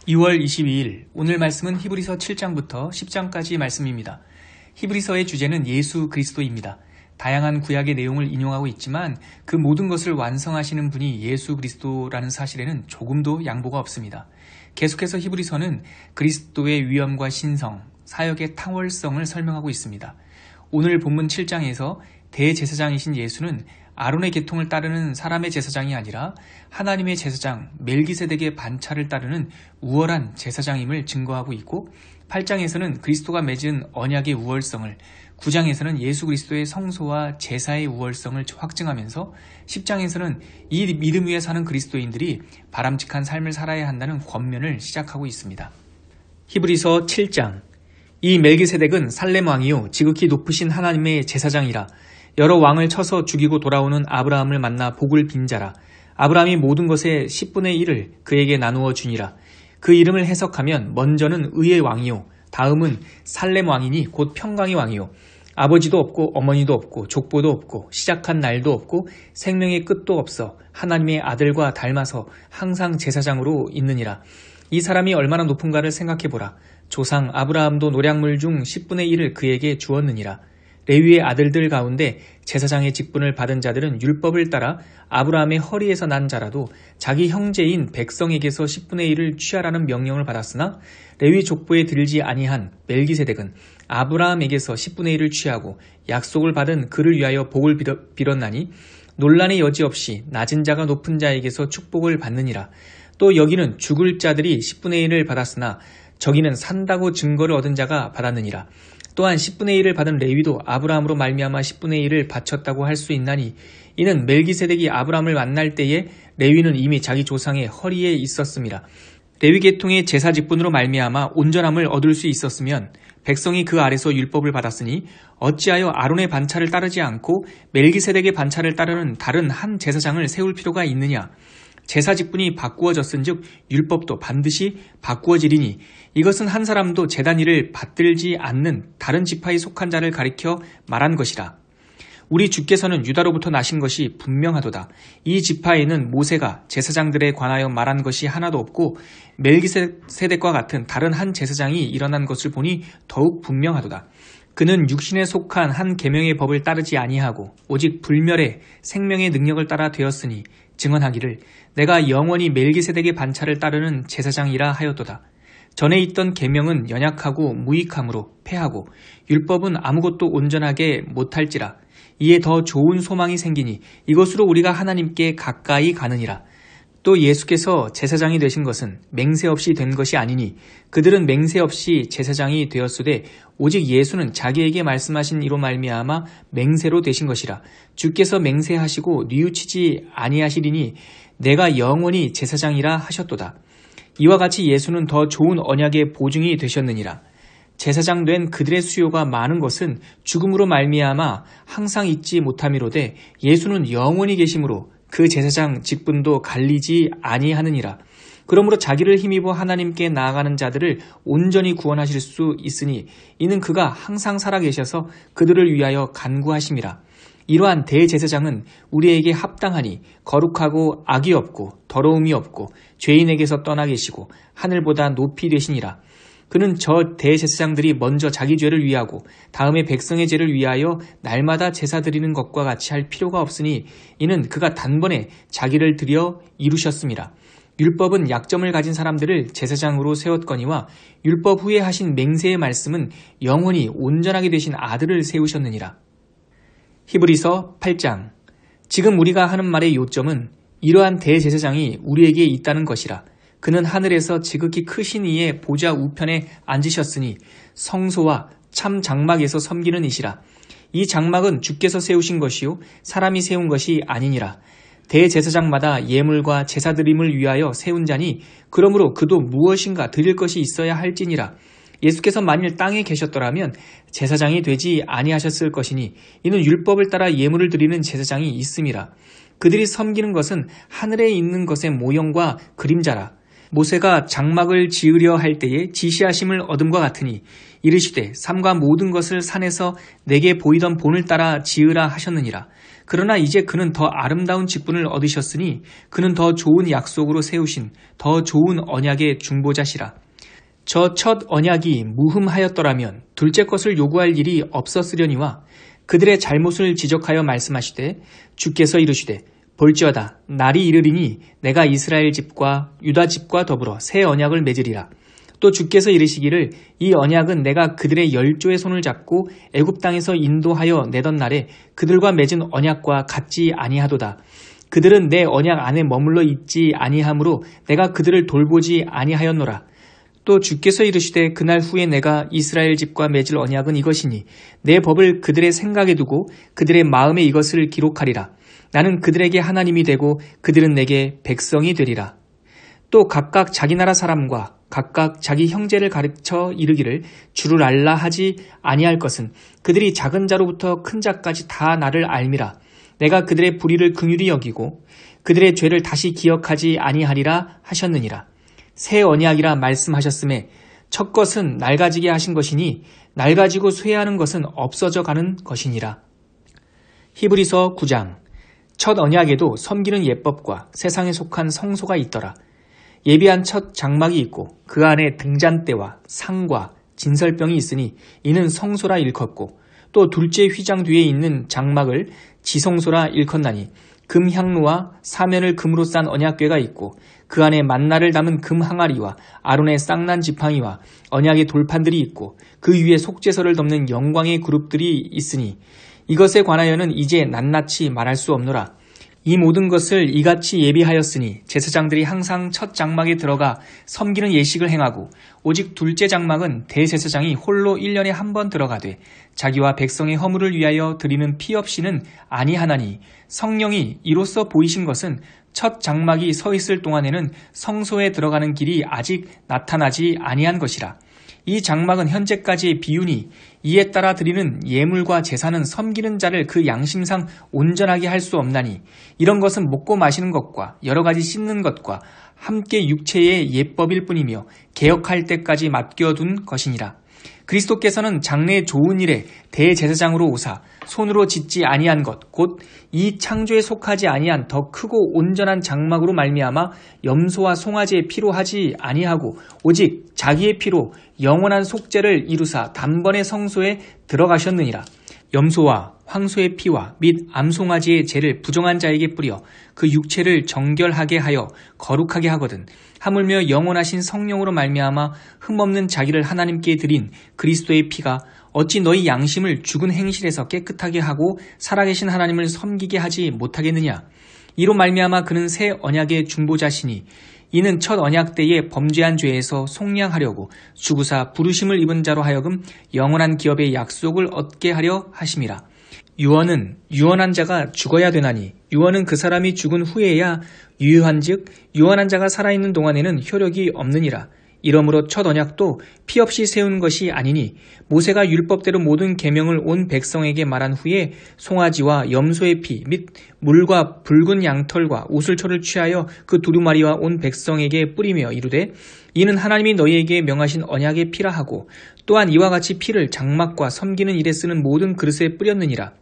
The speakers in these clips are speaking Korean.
2월 22일 오늘 말씀은 히브리서 7장부터 10장까지 말씀입니다. 히브리서의 주제는 예수 그리스도입니다. 다양한 구약의 내용을 인용하고 있지만 그 모든 것을 완성하시는 분이 예수 그리스도라는 사실에는 조금도 양보가 없습니다. 계속해서 히브리서는 그리스도의 위엄과 신성, 사역의 탕월성을 설명하고 있습니다. 오늘 본문 7장에서 대제사장이신 예수는 아론의 계통을 따르는 사람의 제사장이 아니라 하나님의 제사장 멜기세덱의 반차를 따르는 우월한 제사장임을 증거하고 있고, 8장에서는 그리스도가 맺은 언약의 우월성을, 9장에서는 예수 그리스도의 성소와 제사의 우월성을 확증하면서 10장에서는 이 믿음 위에 사는 그리스도인들이 바람직한 삶을 살아야 한다는 권면을 시작하고 있습니다. 히브리서 7장. 이 멜기세덱은 살렘 왕이요 지극히 높으신 하나님의 제사장이라. 여러 왕을 쳐서 죽이고 돌아오는 아브라함을 만나 복을 빈 자라. 아브라함이 모든 것의 10분의 1을 그에게 나누어 주니라. 그 이름을 해석하면 먼저는 의의 왕이요 다음은 살렘 왕이니 곧 평강의 왕이요 아버지도 없고 어머니도 없고 족보도 없고 시작한 날도 없고 생명의 끝도 없어 하나님의 아들과 닮아서 항상 제사장으로 있느니라. 이 사람이 얼마나 높은가를 생각해보라. 조상 아브라함도 노략물 중 10분의 1을 그에게 주었느니라. 레위의 아들들 가운데 제사장의 직분을 받은 자들은 율법을 따라 아브라함의 허리에서 난 자라도 자기 형제인 백성에게서 10분의 1을 취하라는 명령을 받았으나 레위 족보에 들지 아니한 멜기세덱은 아브라함에게서 10분의 1을 취하고 약속을 받은 그를 위하여 복을 빌었나니 논란의 여지 없이 낮은 자가 높은 자에게서 축복을 받느니라. 또 여기는 죽을 자들이 10분의 1을 받았으나 저기는 산다고 증거를 얻은 자가 받았느니라. 또한 10분의 1을 받은 레위도 아브라함으로 말미암아 10분의 1을 바쳤다고 할 수 있나니 이는 멜기세덱이 아브라함을 만날 때에 레위는 이미 자기 조상의 허리에 있었음이라. 레위 계통의 제사 직분으로 말미암아 온전함을 얻을 수 있었으면 백성이 그 아래서 율법을 받았으니 어찌하여 아론의 반차를 따르지 않고 멜기세덱의 반차를 따르는 다른 한 제사장을 세울 필요가 있느냐. 제사 직분이 바꾸어졌은즉 율법도 반드시 바꾸어지리니 이것은 한 사람도 제단 일을 받들지 않는 다른 지파에 속한 자를 가리켜 말한 것이라. 우리 주께서는 유다로부터 나신 것이 분명하도다. 이 지파에는 모세가 제사장들에 관하여 말한 것이 하나도 없고 멜기세덱과 같은 다른 한 제사장이 일어난 것을 보니 더욱 분명하도다. 그는 육신에 속한 한 계명의 법을 따르지 아니하고 오직 불멸의 생명의 능력을 따라 되었으니 증언하기를 내가 영원히 멜기세덱의 반차를 따르는 제사장이라 하였도다. 전에 있던 계명은 연약하고 무익함으로 패하고 율법은 아무것도 온전하게 못할지라. 이에 더 좋은 소망이 생기니 이것으로 우리가 하나님께 가까이 가느니라. 또 예수께서 제사장이 되신 것은 맹세 없이 된 것이 아니니 그들은 맹세 없이 제사장이 되었으되 오직 예수는 자기에게 말씀하신 이로 말미암아 맹세로 되신 것이라. 주께서 맹세하시고 뉘우치지 아니하시리니 내가 영원히 제사장이라 하셨도다. 이와 같이 예수는 더 좋은 언약의 보증이 되셨느니라. 제사장 된 그들의 수요가 많은 것은 죽음으로 말미암아 항상 잊지 못함이로되 예수는 영원히 계심으로 그 제사장 직분도 갈리지 아니하느니라. 그러므로 자기를 힘입어 하나님께 나아가는 자들을 온전히 구원하실 수 있으니 이는 그가 항상 살아계셔서 그들을 위하여 간구하심이라. 이러한 대제사장은 우리에게 합당하니 거룩하고 악이 없고 더러움이 없고 죄인에게서 떠나 계시고 하늘보다 높이 되시니라. 그는 저 대제사장들이 먼저 자기 죄를 위하고 다음에 백성의 죄를 위하여 날마다 제사 드리는 것과 같이 할 필요가 없으니 이는 그가 단번에 자기를 드려 이루셨음이라. 율법은 약점을 가진 사람들을 제사장으로 세웠거니와 율법 후에 하신 맹세의 말씀은 영원히 온전하게 되신 아들을 세우셨느니라. 히브리서 8장. 지금 우리가 하는 말의 요점은 이러한 대제사장이 우리에게 있다는 것이라. 그는 하늘에서 지극히 크신 이의 보좌 우편에 앉으셨으니 성소와 참 장막에서 섬기는 이시라. 이 장막은 주께서 세우신 것이요 사람이 세운 것이 아니니라. 대제사장마다 예물과 제사드림을 위하여 세운 자니 그러므로 그도 무엇인가 드릴 것이 있어야 할지니라. 예수께서 만일 땅에 계셨더라면 제사장이 되지 아니하셨을 것이니 이는 율법을 따라 예물을 드리는 제사장이 있음이라. 그들이 섬기는 것은 하늘에 있는 것의 모형과 그림자라. 모세가 장막을 지으려 할 때에 지시하심을 얻음과 같으니 이르시되 삼가 모든 것을 산에서 내게 보이던 본을 따라 지으라 하셨느니라. 그러나 이제 그는 더 아름다운 직분을 얻으셨으니 그는 더 좋은 약속으로 세우신 더 좋은 언약의 중보자시라. 저 첫 언약이 무흠하였더라면 둘째 것을 요구할 일이 없었으려니와 그들의 잘못을 지적하여 말씀하시되 주께서 이르시되 볼지어다 날이 이르리니 내가 이스라엘 집과 유다 집과 더불어 새 언약을 맺으리라. 또 주께서 이르시기를 이 언약은 내가 그들의 열조의 손을 잡고 애굽 땅에서 인도하여 내던 날에 그들과 맺은 언약과 같지 아니하도다. 그들은 내 언약 안에 머물러 있지 아니하므로 내가 그들을 돌보지 아니하였노라. 또 주께서 이르시되 그날 후에 내가 이스라엘 집과 맺을 언약은 이것이니 내 법을 그들의 생각에 두고 그들의 마음에 이것을 기록하리라. 나는 그들에게 하나님이 되고 그들은 내게 백성이 되리라. 또 각각 자기 나라 사람과 각각 자기 형제를 가르쳐 이르기를 주를 알라 하지 아니할 것은 그들이 작은 자로부터 큰 자까지 다 나를 알미라. 내가 그들의 불의를 긍휼히 여기고 그들의 죄를 다시 기억하지 아니하리라 하셨느니라. 새 언약이라 말씀하셨음에 첫 것은 낡아지게 하신 것이니 낡아지고 쇠하는 것은 없어져 가는 것이니라. 히브리서 9장. 첫 언약에도 섬기는 예법과 세상에 속한 성소가 있더라. 예비한 첫 장막이 있고 그 안에 등잔대와 상과 진설병이 있으니 이는 성소라 일컫고 또 둘째 휘장 뒤에 있는 장막을 지성소라 일컫나니 금 향로와 사면을 금으로 싼 언약궤가 있고 그 안에 만나를 담은 금 항아리와 아론의 쌍난 지팡이와 언약의 돌판들이 있고 그 위에 속죄서를 덮는 영광의 그룹들이 있으니 이것에 관하여는 이제 낱낱이 말할 수 없노라. 이 모든 것을 이같이 예비하였으니 제사장들이 항상 첫 장막에 들어가 섬기는 예식을 행하고 오직 둘째 장막은 대제사장이 홀로 1년에 한 번 들어가되 자기와 백성의 허물을 위하여 드리는 피 없이는 아니하나니 성령이 이로써 보이신 것은 첫 장막이 서 있을 동안에는 성소에 들어가는 길이 아직 나타나지 아니한 것이라. 이 장막은 현재까지의 비유니 이에 따라 드리는 예물과 제사는 섬기는 자를 그 양심상 온전하게 할 수 없나니 이런 것은 먹고 마시는 것과 여러 가지 씻는 것과 함께 육체의 예법일 뿐이며 개혁할 때까지 맡겨둔 것이니라. 그리스도께서는 장래의 좋은 일에 대제사장으로 오사 손으로 짓지 아니한 것 곧 이 창조에 속하지 아니한 더 크고 온전한 장막으로 말미암아 염소와 송아지의 피로 하지 아니하고 오직 자기의 피로 영원한 속죄를 이루사 단번에 성소에 들어가셨느니라. 염소와 황소의 피와 및 암송아지의 죄를 부정한 자에게 뿌려 그 육체를 정결하게 하여 거룩하게 하거든 하물며 영원하신 성령으로 말미암아 흠없는 자기를 하나님께 드린 그리스도의 피가 어찌 너희 양심을 죽은 행실에서 깨끗하게 하고 살아계신 하나님을 섬기게 하지 못하겠느냐. 이로 말미암아 그는 새 언약의 중보자시니 이는 첫 언약 때에 범죄한 죄에서 속량하려고 죽으사 부르심을 입은 자로 하여금 영원한 기업의 약속을 얻게 하려 하심이라. 유언은 유언한 자가 죽어야 되나니 유언은 그 사람이 죽은 후에야 유효한즉 유언한 자가 살아있는 동안에는 효력이 없느니라. 이러므로 첫 언약도 피 없이 세운 것이 아니니 모세가 율법대로 모든 계명을 온 백성에게 말한 후에 송아지와 염소의 피 및 물과 붉은 양털과 우슬초를 취하여 그 두루마리와 온 백성에게 뿌리며 이르되 이는 하나님이 너희에게 명하신 언약의 피라 하고 또한 이와 같이 피를 장막과 섬기는 일에 쓰는 모든 그릇에 뿌렸느니라.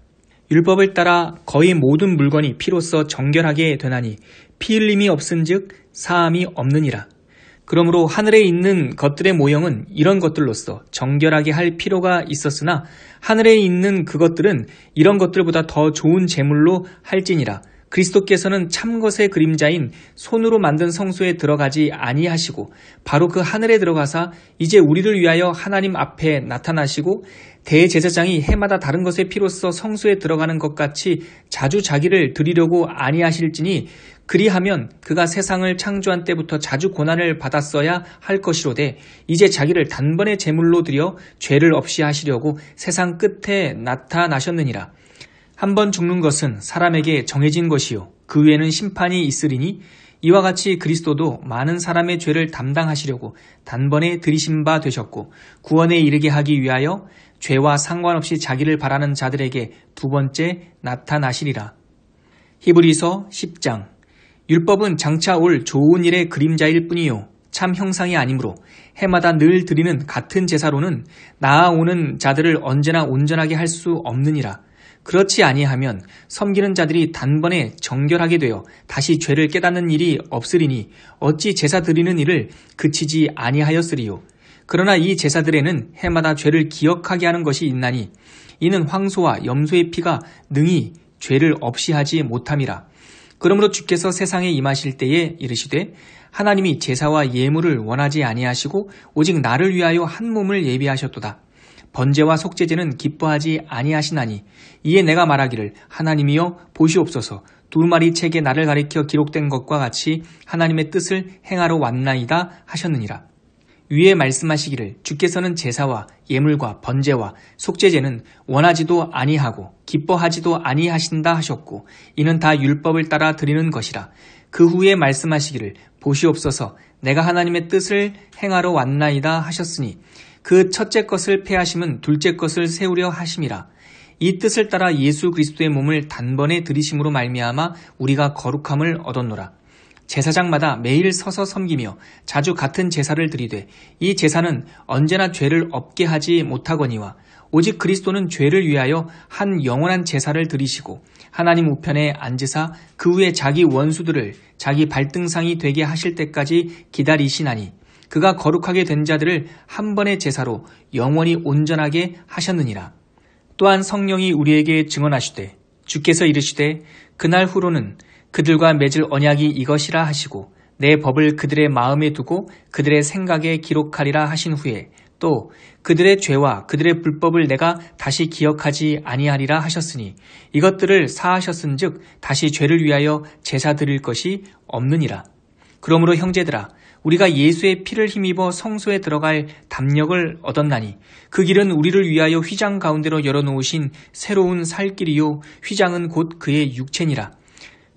율법을 따라 거의 모든 물건이 피로써 정결하게 되나니 피 흘림이 없은즉 사함이 없느니라. 그러므로 하늘에 있는 것들의 모형은 이런 것들로서 정결하게 할 필요가 있었으나 하늘에 있는 그것들은 이런 것들보다 더 좋은 제물로 할지니라. 그리스도께서는 참것의 그림자인 손으로 만든 성소에 들어가지 아니하시고 바로 그 하늘에 들어가사 이제 우리를 위하여 하나님 앞에 나타나시고 대제사장이 해마다 다른 것의 피로써 성소에 들어가는 것 같이 자주 자기를 드리려고 아니하실지니 그리하면 그가 세상을 창조한 때부터 자주 고난을 받았어야 할 것이로되 이제 자기를 단번에 제물로 드려 죄를 없이 하시려고 세상 끝에 나타나셨느니라. 한 번 죽는 것은 사람에게 정해진 것이요 그 후에는 심판이 있으리니 이와 같이 그리스도도 많은 사람의 죄를 담당하시려고 단번에 들이신 바 되셨고 구원에 이르게 하기 위하여 죄와 상관없이 자기를 바라는 자들에게 두 번째 나타나시리라. 히브리서 10장. 율법은 장차 올 좋은 일의 그림자일 뿐이요 참 형상이 아니므로 해마다 늘 드리는 같은 제사로는 나아오는 자들을 언제나 온전하게 할 수 없느니라. 그렇지 아니하면 섬기는 자들이 단번에 정결하게 되어 다시 죄를 깨닫는 일이 없으리니 어찌 제사 드리는 일을 그치지 아니하였으리요. 그러나 이 제사들에는 해마다 죄를 기억하게 하는 것이 있나니 이는 황소와 염소의 피가 능히 죄를 없이 하지 못함이라. 그러므로 주께서 세상에 임하실 때에 이르시되 하나님이 제사와 예물을 원하지 아니하시고 오직 나를 위하여 한 몸을 예비하셨도다. 번제와 속죄제는 기뻐하지 아니하시나니 이에 내가 말하기를 하나님이여 보시옵소서 두 마리 책에 나를 가리켜 기록된 것과 같이 하나님의 뜻을 행하러 왔나이다 하셨느니라. 위에 말씀하시기를 주께서는 제사와 예물과 번제와 속죄제는 원하지도 아니하고 기뻐하지도 아니하신다 하셨고 이는 다 율법을 따라 드리는 것이라. 그 후에 말씀하시기를 보시옵소서 내가 하나님의 뜻을 행하러 왔나이다 하셨으니 그 첫째 것을 폐하심은 둘째 것을 세우려 하심이라. 이 뜻을 따라 예수 그리스도의 몸을 단번에 들이심으로 말미암아 우리가 거룩함을 얻었노라. 제사장마다 매일 서서 섬기며 자주 같은 제사를 드리되 이 제사는 언제나 죄를 없게 하지 못하거니와 오직 그리스도는 죄를 위하여 한 영원한 제사를 드리시고 하나님 우편에 앉으사 그 후에 자기 원수들을 자기 발등상이 되게 하실 때까지 기다리시나니 그가 거룩하게 된 자들을 한 번의 제사로 영원히 온전하게 하셨느니라. 또한 성령이 우리에게 증언하시되 주께서 이르시되 그날 후로는 그들과 맺을 언약이 이것이라 하시고 내 법을 그들의 마음에 두고 그들의 생각에 기록하리라 하신 후에 또 그들의 죄와 그들의 불법을 내가 다시 기억하지 아니하리라 하셨으니 이것들을 사하셨은즉 다시 죄를 위하여 제사 드릴 것이 없느니라. 그러므로 형제들아 우리가 예수의 피를 힘입어 성소에 들어갈 담력을 얻었나니 그 길은 우리를 위하여 휘장 가운데로 열어놓으신 새로운 살 길이요 휘장은 곧 그의 육체니라.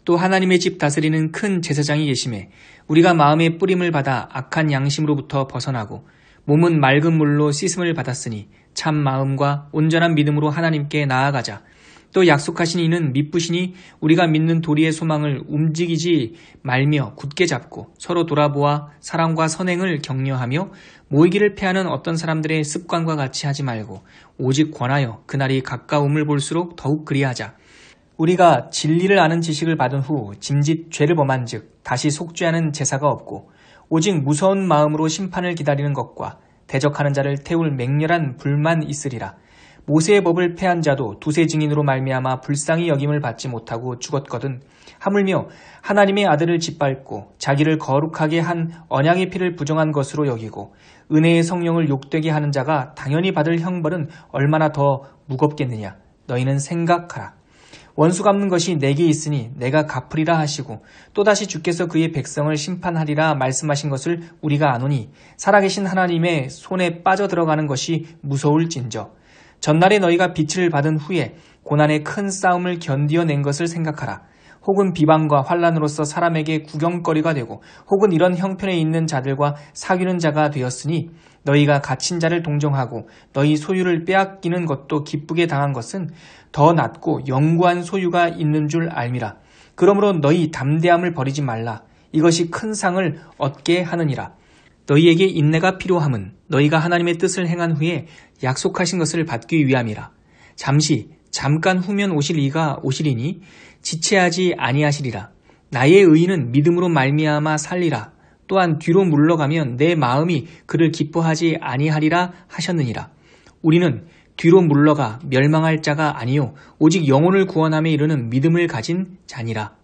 또 하나님의 집 다스리는 큰 제사장이 계심에 우리가 마음의 뿌림을 받아 악한 양심으로부터 벗어나고 몸은 맑은 물로 씻음을 받았으니 참 마음과 온전한 믿음으로 하나님께 나아가자. 또 약속하신 이는 미쁘시니 우리가 믿는 도리의 소망을 움직이지 말며 굳게 잡고 서로 돌아보아 사랑과 선행을 격려하며 모이기를 패하는 어떤 사람들의 습관과 같이 하지 말고 오직 권하여 그날이 가까움을 볼수록 더욱 그리하자. 우리가 진리를 아는 지식을 받은 후 짐짓 죄를 범한 즉 다시 속죄하는 제사가 없고 오직 무서운 마음으로 심판을 기다리는 것과 대적하는 자를 태울 맹렬한 불만 있으리라. 모세의 법을 폐한 자도 두세 증인으로 말미암아 불쌍히 여김을 받지 못하고 죽었거든. 하물며 하나님의 아들을 짓밟고 자기를 거룩하게 한 언약의 피를 부정한 것으로 여기고 은혜의 성령을 욕되게 하는 자가 당연히 받을 형벌은 얼마나 더 무겁겠느냐. 너희는 생각하라. 원수 갚는 것이 내게 있으니 내가 갚으리라 하시고 또다시 주께서 그의 백성을 심판하리라 말씀하신 것을 우리가 아노니 살아계신 하나님의 손에 빠져들어가는 것이 무서울진저. 전날에 너희가 빛을 받은 후에 고난의 큰 싸움을 견디어낸 것을 생각하라. 혹은 비방과 환난으로서 사람에게 구경거리가 되고 혹은 이런 형편에 있는 자들과 사귀는 자가 되었으니 너희가 갇힌 자를 동정하고 너희 소유를 빼앗기는 것도 기쁘게 당한 것은 더 낫고 영구한 소유가 있는 줄 알미라. 그러므로 너희 담대함을 버리지 말라. 이것이 큰 상을 얻게 하느니라. 너희에게 인내가 필요함은 너희가 하나님의 뜻을 행한 후에 약속하신 것을 받기 위함이라. 잠깐 후면 오실 이가 오시리니 지체하지 아니하시리라. 나의 의인은 믿음으로 말미암아 살리라. 또한 뒤로 물러가면 내 마음이 그를 기뻐하지 아니하리라 하셨느니라. 우리는 뒤로 물러가 멸망할 자가 아니요 오직 영혼을 구원함에 이르는 믿음을 가진 자니라.